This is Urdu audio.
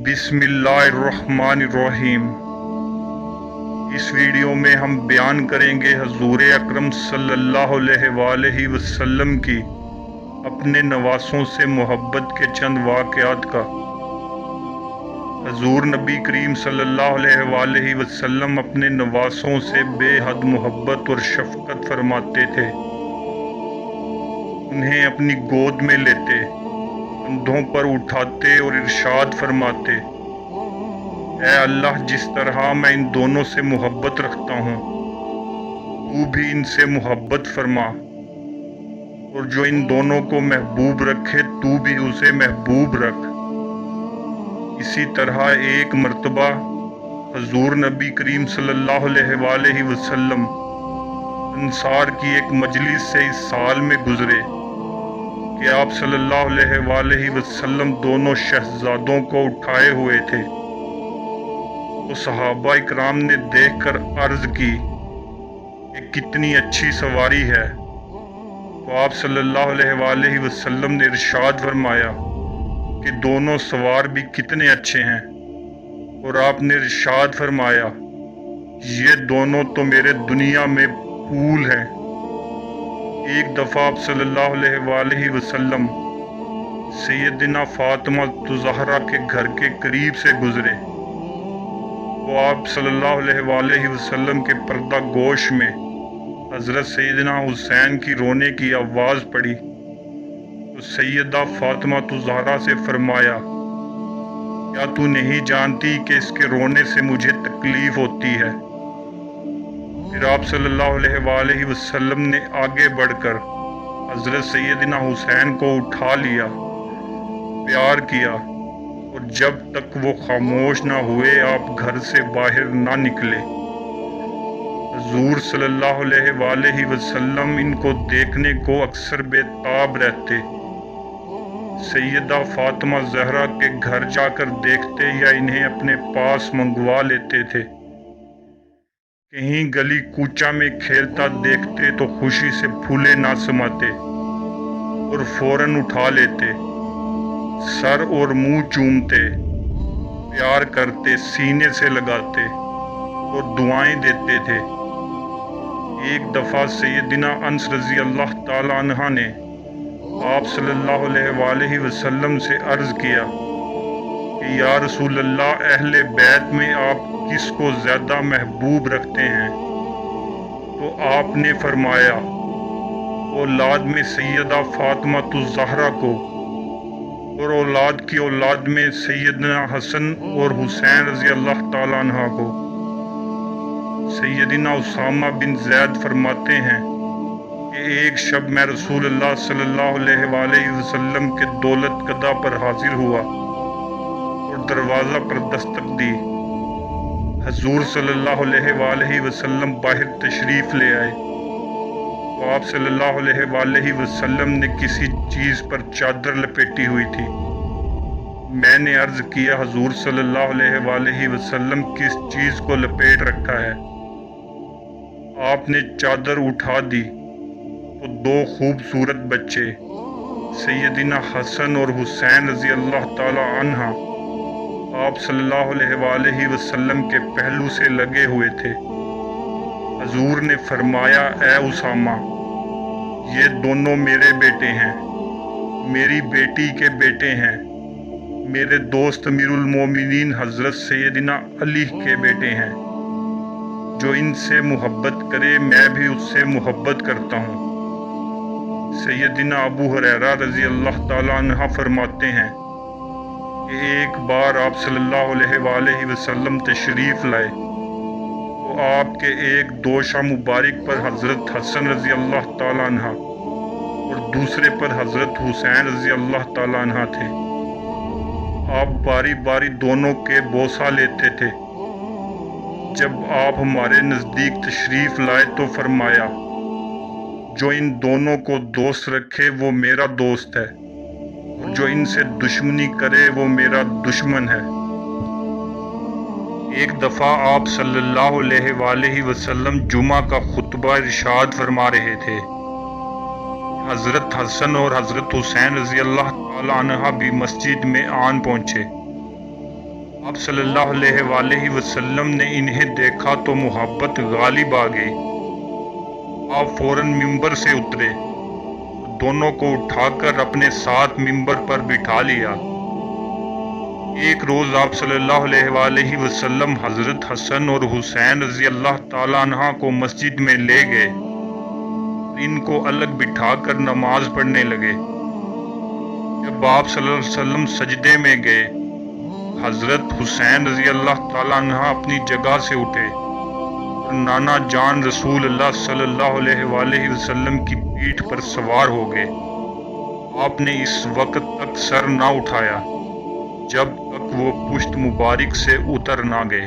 بسم اللہ الرحمن الرحیم۔ اس ویڈیو میں ہم بیان کریں گے حضور اکرم صلی اللہ علیہ وآلہ وسلم کی اپنے نواسوں سے محبت کے چند واقعات کا۔ حضور نبی کریم صلی اللہ علیہ وآلہ وسلم اپنے نواسوں سے بے حد محبت اور شفقت فرماتے تھے۔ انہیں اپنی گود میں لیتے، کندھوں پر اٹھاتے اور ارشاد فرماتے، اے اللہ، جس طرح میں ان دونوں سے محبت رکھتا ہوں تو بھی ان سے محبت فرما، اور جو ان دونوں کو محبوب رکھے تو بھی اسے محبوب رکھ۔ اسی طرح ایک مرتبہ حضور نبی کریم صلی اللہ علیہ وآلہ وسلم انصار کی ایک مجلس سے اس سال میں گزرے کہ آپ صلی اللہ علیہ وآلہ وسلم دونوں شہزادوں کو اٹھائے ہوئے تھے۔ تو صحابہ اکرام نے دیکھ کر عرض کی کہ کتنی اچھی سواری ہے۔ تو آپ صلی اللہ علیہ وآلہ وسلم نے ارشاد فرمایا کہ دونوں سوار بھی کتنے اچھے ہیں، اور آپ نے ارشاد فرمایا، یہ دونوں تو میرے دنیا میں پھول ہیں۔ ایک دفعہ آپ صلی اللہ علیہ وآلہ وسلم سیدنا فاطمہ الزہرا کے گھر کے قریب سے گزرے تو آپ صلی اللہ علیہ وآلہ وسلم کے پردہ گوش میں حضرت سیدنا حسین کی رونے کی آواز پڑی تو سیدہ فاطمہ الزہرا سے فرمایا، کیا تو نہیں جانتی کہ اس کے رونے سے مجھے تکلیف ہوتی ہے؟ پھر آپ صلی اللہ علیہ وآلہ وسلم نے آگے بڑھ کر حضرت سیدنا حسین کو اٹھا لیا، پیار کیا، اور جب تک وہ خاموش نہ ہوئے آپ گھر سے باہر نہ نکلے۔ حضور صلی اللہ علیہ وآلہ وسلم ان کو دیکھنے کو اکثر بے تاب رہتے، سیدہ فاطمہ زہرا کے گھر جا کر دیکھتے یا انہیں اپنے پاس منگوا لیتے تھے۔ کہیں گلی کوچہ میں کھیلتا دیکھتے تو خوشی سے پھولے نہ سماتے اور فوراً اٹھا لیتے، سر اور منہ چومتے، پیار کرتے، سینے سے لگاتے اور دعائیں دیتے تھے۔ ایک دفعہ سیدنا انس رضی اللہ تعالی عنہ نے آپ صلی اللہ علیہ وآلہ وسلم سے عرض کیا کہ یا رسول اللہ، اہل بیت میں آپ کس کو زیادہ محبوب رکھتے ہیں؟ تو آپ نے فرمایا، اولاد میں سیدہ فاطمہ الزہرا کو، اور اولاد کی اولاد میں سیدنا حسن اور حسین رضی اللہ تعالیٰ عنہ کو۔ سیدنا اسامہ بن زید فرماتے ہیں کہ ایک شب میں رسول اللہ صلی اللہ علیہ وآلہ وسلم کے دولت قدہ پر حاضر ہوا اور دروازہ پر دستک دی۔ حضور صلی اللہ علیہ وآلہ وسلم باہر تشریف لے آئے تو آپ صلی اللہ علیہ وآلہ وسلم نے کسی چیز پر چادر لپیٹی ہوئی تھی۔ میں نے عرض کیا، حضور صلی اللہ علیہ وآلہ وسلم کس چیز کو لپیٹ رکھا ہے؟ آپ نے چادر اٹھا دی تو دو خوبصورت بچے سیدنا حسن اور حسین رضی اللہ تعالی عنہ آپ صلی اللہ علیہ وآلہ وسلم کے پہلو سے لگے ہوئے تھے۔ حضور نے فرمایا، اے اسامہ، یہ دونوں میرے بیٹے ہیں، میری بیٹی کے بیٹے ہیں، میرے دوست امیر المومنین حضرت سیدنا علی کے بیٹے ہیں۔ جو ان سے محبت کرے میں بھی اس سے محبت کرتا ہوں۔ سیدنا ابو ہریرہ رضی اللہ تعالی عنہ فرماتے ہیں کہ ایک بار آپ صلی اللہ علیہ وآلہ وسلم تشریف لائے تو آپ کے ایک دوشہ مبارک پر حضرت حسن رضی اللہ تعالی عنہ اور دوسرے پر حضرت حسین رضی اللہ تعالی عنہ تھے۔ آپ باری باری دونوں کے بوسہ لیتے تھے۔ جب آپ ہمارے نزدیک تشریف لائے تو فرمایا، جو ان دونوں کو دوست رکھے وہ میرا دوست ہے، اور جو ان سے دشمنی کرے وہ میرا دشمن ہے۔ ایک دفعہ آپ صلی اللہ علیہ وآلہ وسلم جمعہ کا خطبہ ارشاد فرما رہے تھے۔ حضرت حسن اور حضرت حسین رضی اللہ تعالی عنہ بھی مسجد میں آن پہنچے آپ صلی اللہ علیہ وسلم نے انہیں دیکھا تو محبت غالب آ گئی۔ آپ فوراً ممبر سے اترے، دونوں کو اٹھا کر اپنے ساتھ ممبر پر بٹھا لیا۔ ایک روز آپ صلی اللہ علیہ وسلم حضرت حسن اور حسین رضی اللہ تعالیٰ عنہ کو مسجد میں لے گئے، ان کو الگ بٹھا کر نماز پڑھنے لگے۔ جب آپ صلی اللہ علیہ وسلم سجدے میں گئے، حضرت حسین رضی اللہ تعالیٰ عنہ اپنی جگہ سے اٹھے اور نانا جان رسول اللہ صلی اللہ علیہ وسلم کی پیٹھ پر سوار ہو گئے۔ آپ نے اس وقت تک سر نہ اٹھایا جب تک وہ پشت مبارک سے اتر نہ گئے۔